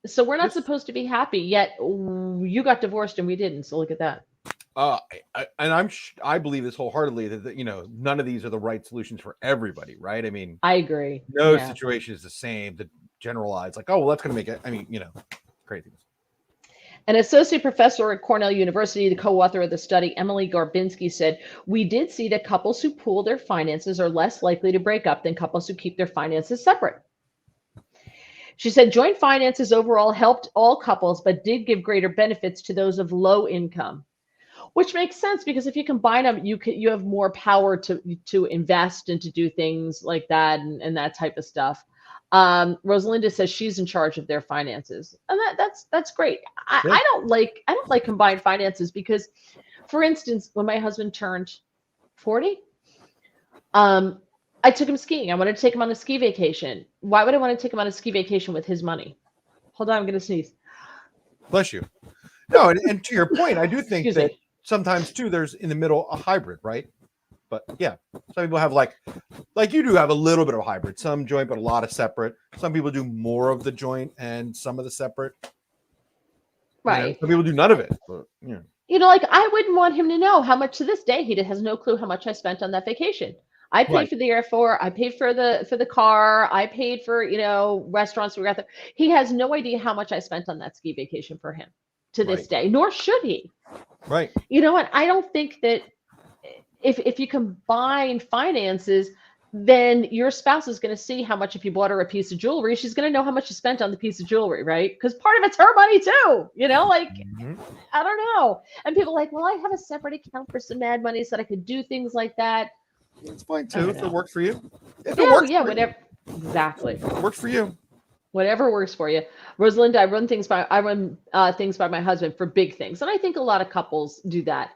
So we're not supposed to be happy, yet you got divorced and we didn't. So look at that. I believe this wholeheartedly that none of these are the right solutions for everybody, right? I mean, I agree. No situation is the same. To generalize, like, oh well, that's going to make it. I mean, crazy. An associate professor at Cornell University, the co-author of the study, Emily Garbinski, said, "We did see that couples who pool their finances are less likely to break up than couples who keep their finances separate." She said, "Joint finances overall helped all couples, but did give greater benefits to those of low income." Which makes sense because if you combine them, you have more power to invest and to do things like that and that type of stuff. Rosalinda says she's in charge of their finances, and that's great. I don't like combined finances because, for instance, when my husband turned 40, I took him skiing. I wanted to take him on a ski vacation. Why would I want to take him on a ski vacation with his money? Hold on, I'm going to sneeze. Bless you. No, and to your point, I do think that sometimes too, there's in the middle a hybrid, right? But yeah, some people have like you do have a little bit of a hybrid, some joint, but a lot of separate. Some people do more of the joint and some of the separate. Right. Some people do none of it. But, like I wouldn't want him to know how much to this day he has no clue how much I spent on that vacation. I paid for the airfare. I paid for the car. I paid for restaurants we got there. He has no idea how much I spent on that ski vacation for him. to this day, nor should he. Right. You know what? I don't think that if you combine finances, then your spouse is going to see how much, if you bought her a piece of jewelry, she's going to know how much you spent on the piece of jewelry, right? Because part of it's her money too, like, I don't know. And people are like, well, I have a separate account for some mad money so that I could do things like that. It's fine too if it works for you. Whatever. Exactly. If it works for you. Whatever works for you. Rosalinda, I run things by my husband for big things. And I think a lot of couples do that.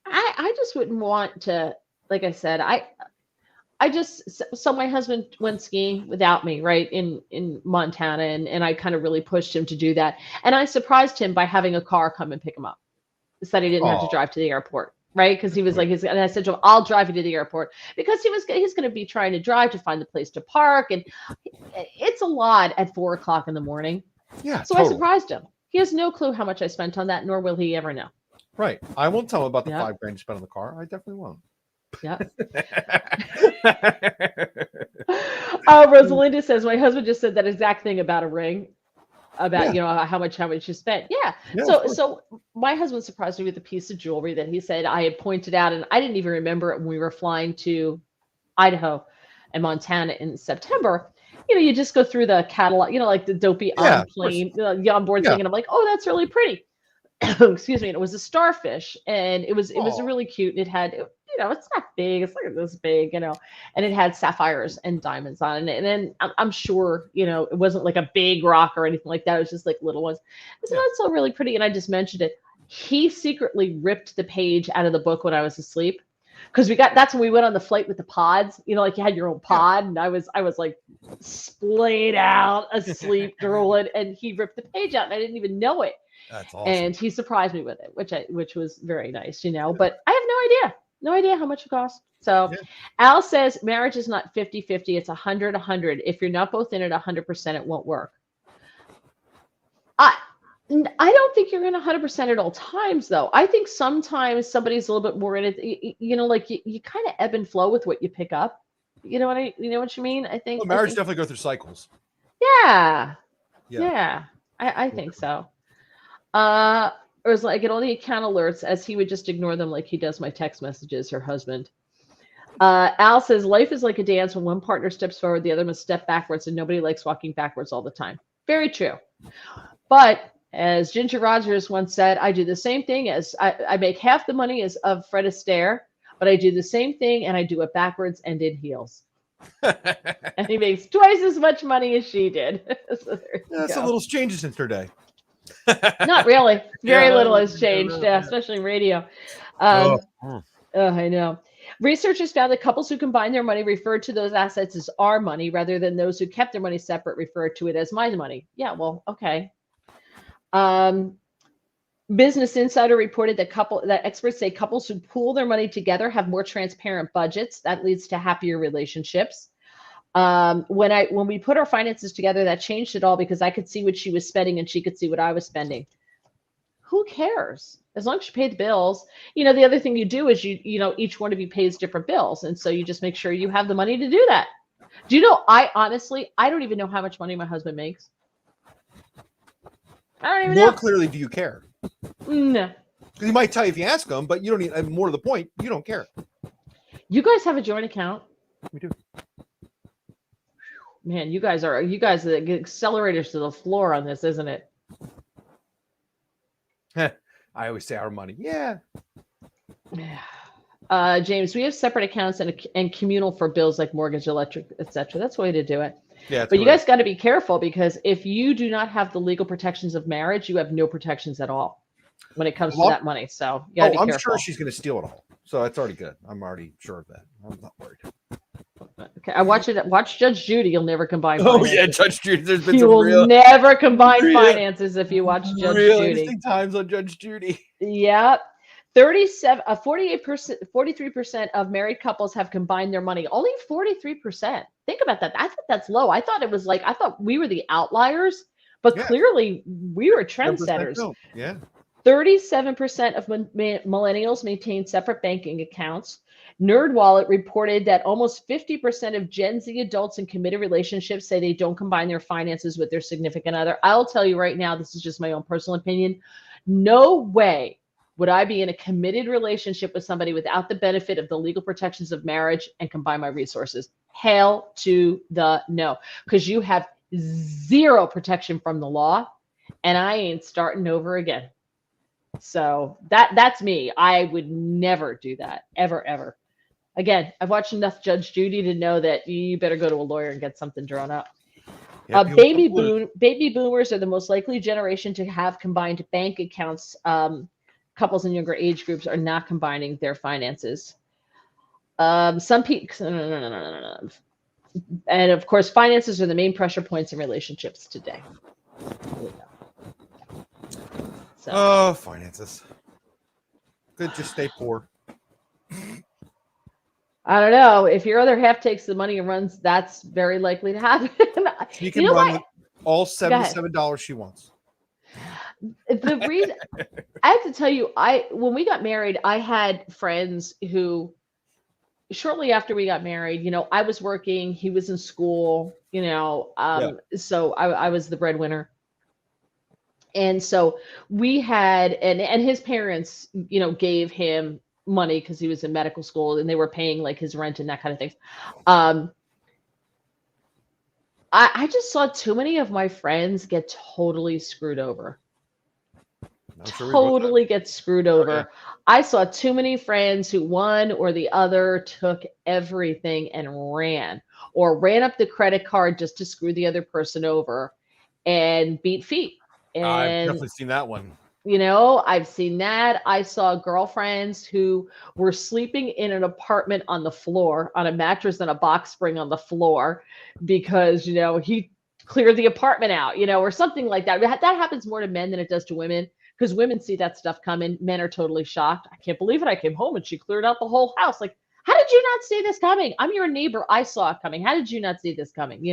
I just wouldn't want to, like I said, so my husband went skiing without me, right, in Montana, and I kind of really pushed him to do that. And I surprised him by having a car come and pick him up, so that he didn't have to drive to the airport, right? Because he was like, and I said to him, I'll drive you to the airport, because he's going to be trying to drive to find the place to park, and it's a lot at 4:00 in the morning. Yeah. So totally. I surprised him. He has no clue how much I spent on that, nor will he ever know. Right. I won't tell him about the $5,000 you spent on the car. I definitely won't. Yeah. Rosalinda says, my husband just said that exact thing about a ring, about how much you spent. Yeah. So my husband surprised me with a piece of jewelry that he said I had pointed out, and I didn't even remember it when we were flying to Idaho and Montana in September. You just go through the catalog, like the dopey on plane, onboard thing, and I'm like, oh, that's really pretty. Excuse me. And it was a starfish, and it was really cute. And it had, it's not big. It's like this big, and it had sapphires and diamonds on it. And then I'm sure, it wasn't like a big rock or anything like that. It was just like little ones. So that's all really pretty. And I just mentioned it. He secretly ripped the page out of the book when I was asleep. Because that's when we went on the flight with the pods, like you had your own pod, and I was like splayed out, asleep, drooling, and he ripped the page out, and I didn't even know it. That's awesome. And he surprised me with it, which was very nice, but I have no idea how much it costs. So Al says marriage is not 50-50, it's 100-100. If you're not both in it 100%, it won't work. I don't think you're in 100% at all times, though. I think sometimes somebody's a little bit more in it. Like you kind of ebb and flow with what you pick up. You know what you mean? I think marriage definitely go through cycles. Yeah. I think so. Or was like, I get all the account alerts as he would just ignore them like he does my text messages, her husband. Al says, life is like a dance. When one partner steps forward, the other must step backwards, and nobody likes walking backwards all the time. Very true. But as Ginger Rogers once said, I do the same thing as I make half the money as of Fred Astaire, but I do the same thing and I do it backwards and in heels. And he makes twice as much money as she did. So that's a little changes since her day. Not really. Very little has changed, especially in radio. I know. Researchers found that couples who combine their money referred to those assets as our money rather than those who kept their money separate referred to it as my money. Yeah, well, okay. Business Insider reported that experts say couples who pool their money together have more transparent budgets. That leads to happier relationships. When we put our finances together, that changed it all because I could see what she was spending and she could see what I was spending. Who cares? As long as you pay the bills. The other thing you do is each one of you pays different bills. And so you just make sure you have the money to do that. Do you know, I don't even know how much money my husband makes. I don't even know. More clearly, do you care? No. Because he might tell you if you ask him, but you don't need, more to the point, you don't care. You guys have a joint account? We do. Man, you guys are the accelerators to the floor on this, isn't it? I always say our money. Yeah. James, we have separate accounts and communal for bills like mortgage, electric, etc. That's the way to do it. Yeah, but you guys got to be careful because if you do not have the legal protections of marriage, you have no protections at all when it comes to that money. So you got to be careful. I'm sure she's going to steal it all. So that's already good. I'm already sure of that. I'm not worried. Okay, watch Judge Judy. You'll never combine finances. Oh yeah, Judge Judy. There's been you will never combine finances if you watch Judge Judy. Interesting times on Judge Judy. Yep. 43% of married couples have combined their money. Only 43%. Think about that. I think that's low. I thought we were the outliers, but clearly we were trendsetters. Yeah. 37% of millennials maintain separate banking accounts. NerdWallet reported that almost 50% of Gen Z adults in committed relationships say they don't combine their finances with their significant other. I'll tell you right now, this is just my own personal opinion. No way would I be in a committed relationship with somebody without the benefit of the legal protections of marriage and combine my resources. Hell to the no, because you have zero protection from the law, and I ain't starting over again. So that's me. I would never do that, ever, ever. Again, I've watched enough Judge Judy to know that you better go to a lawyer and get something drawn up. Yeah, Baby boomers are the most likely generation to have combined bank accounts. Couples in younger age groups are not combining their finances. Some people, no. And of course, finances are the main pressure points in relationships today. There we go. So. Oh, finances. Could just stay poor. I don't know. If your other half takes the money and runs, that's very likely to happen. She can run with all $77 she wants. The reason I have to tell you, when we got married, I had friends who shortly after we got married, I was working, he was in school, so I was the breadwinner. And so we had, and his parents, gave him money because he was in medical school and they were paying like his rent and that kind of thing. I just saw too many of my friends get totally screwed over. Totally get screwed over. Okay. I saw too many friends who one or the other took everything and ran up the credit card just to screw the other person over and beat feet. And I've definitely seen that one. I've seen that. I saw girlfriends who were sleeping in an apartment on the floor, on a mattress and a box spring on the floor because, he cleared the apartment out, or something like that. That happens more to men than it does to women because women see that stuff coming. Men are totally shocked. I can't believe it. I came home and she cleared out the whole house. Like, how did you not see this coming? I'm your neighbor. I saw it coming. How did you not see this coming?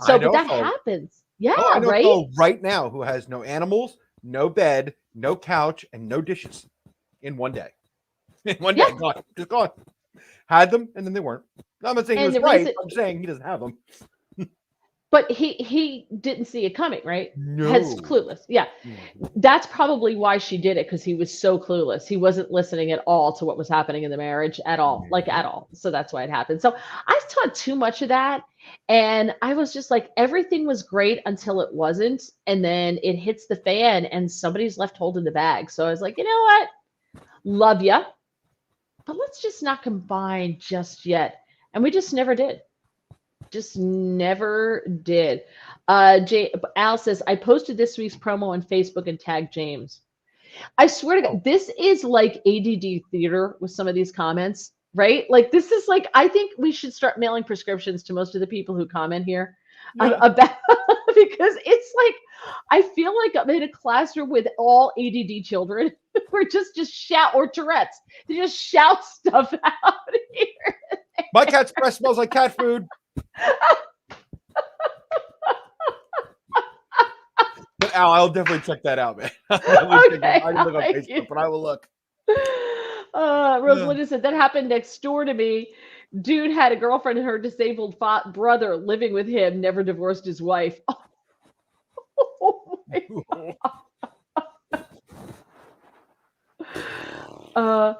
So, but that happens. Yeah, I know right? Right now who has no animals, no bed, no couch, and no dishes in one day. In one day, gone. Just gone. Had them, and then they weren't. I'm not saying he was right. I'm saying he doesn't have them. But he didn't see it coming, right? No. Has clueless. Yeah. That's probably why she did it, because he was so clueless. He wasn't listening at all to what was happening in the marriage at all, like at all. So that's why it happened. So I taught too much of that. And I was just like, everything was great until it wasn't. And then it hits the fan and somebody's left holding the bag. So I was like, you know what? Love ya, but let's just not combine just yet. And we just never did. Just never did. Al says, I posted this week's promo on Facebook and tagged James. I swear to God, this is like ADD theater with some of these comments, right? Like, this is like, I think we should start mailing prescriptions to most of the people who comment here about, because it's like, I feel like I'm in a classroom with all ADD children who are just shout, or Tourette's. They just shout stuff out here. My cat's breath smells like cat food. But Al, I'll definitely check that out, man. I didn't look on Facebook, but I will look. Rosalinda said that happened next door to me. Dude had a girlfriend and her disabled brother living with him, never divorced his wife. Oh my God.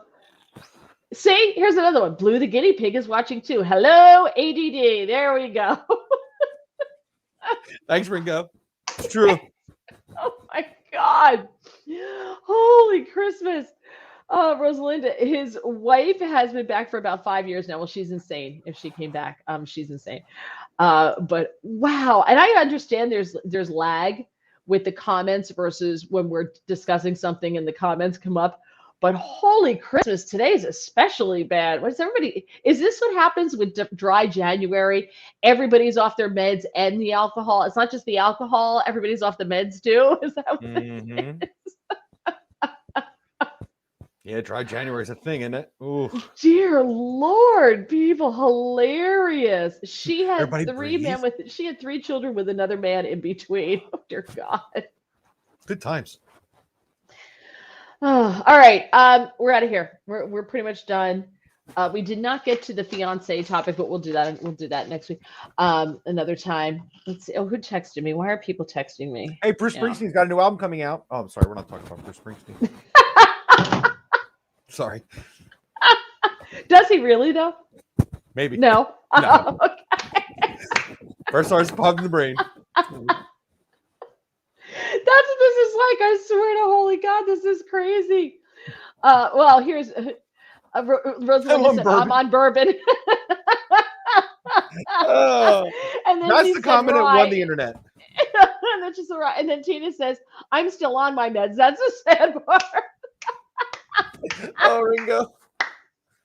See, here's another one. Blue the guinea pig is watching too. Hello, ADD. There we go. Thanks, Ringo. It's true. Oh my God. Holy Christmas. Rosalinda, his wife has been back for about 5 years now. Well, she's insane. If she came back, she's insane. But wow. And I understand there's lag with the comments versus when we're discussing something and the comments come up. But holy Christmas, today is especially bad. Is this what happens with dry January? Everybody's off their meds and the alcohol. It's not just the alcohol. Everybody's off the meds too. Is that what it is? Yeah, dry January is a thing, isn't it? Ooh. Dear Lord, people, hilarious. She had she had 3 children with another man in between. Oh dear God. Good times. Oh, all right. We're out of here. We're pretty much done. We did not get to the fiance topic, but we'll do that. We'll do that next week, another time. Let's see. Oh, who texted me? Why are people texting me? Hey, Bruce Yeah. Springsteen's got a new album coming out. Oh, I'm sorry, we're not talking about Bruce Springsteen. Sorry. Does he really though? Maybe. No. No. Okay. First starts popping the brain. That's what this is like. I swear to holy God, this is crazy. Well, here's Rosalinda said, I'm on bourbon. And then That's she the said, comment that won the internet. And then she's right. And then Tina says, I'm still on my meds. That's a sad part. Oh, Ringo.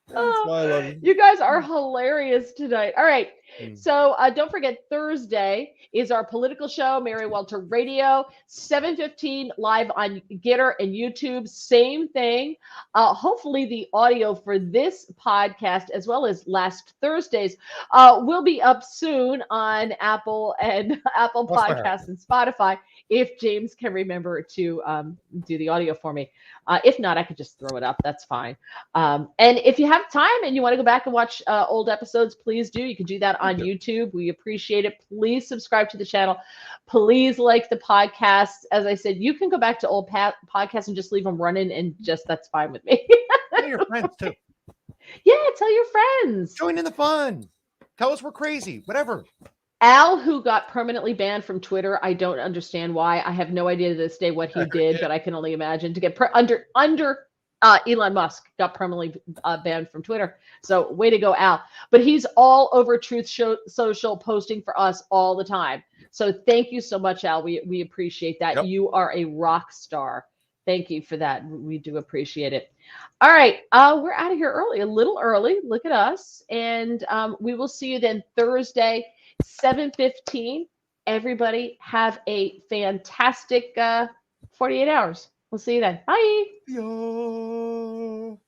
That's why I love you. You guys are hilarious tonight. All right. So don't forget, Thursday is our political show, Mary Walter Radio, 7:15 live on Getter and YouTube. Same thing. Hopefully the audio for this podcast, as well as last Thursday's, will be up soon on Apple Podcasts and Spotify, if James can remember to do the audio for me. If not, I could just throw it up. That's fine. And if you have time and you want to go back and watch old episodes, please do. You can do that on YouTube. We appreciate it. Please subscribe to the channel. Please like the podcast. As I said, you can go back to old podcasts and just leave them running, and just that's fine with me. Tell your friends too. Yeah, tell your friends. Join in the fun. Tell us we're crazy. Whatever. Al, who got permanently banned from Twitter, I don't understand why. I have no idea to this day what he did, but I can only imagine to get under Elon Musk got permanently banned from Twitter. So way to go, Al. But he's all over Truth Social, posting for us all the time. So thank you so much, Al. We appreciate that. Yep. You are a rock star. Thank you for that. We do appreciate it. All right. We're out of here early, a little early. Look at us. And we will see you then Thursday, 7:15. Everybody have a fantastic 48 hours. We'll see you then. Bye. Yo.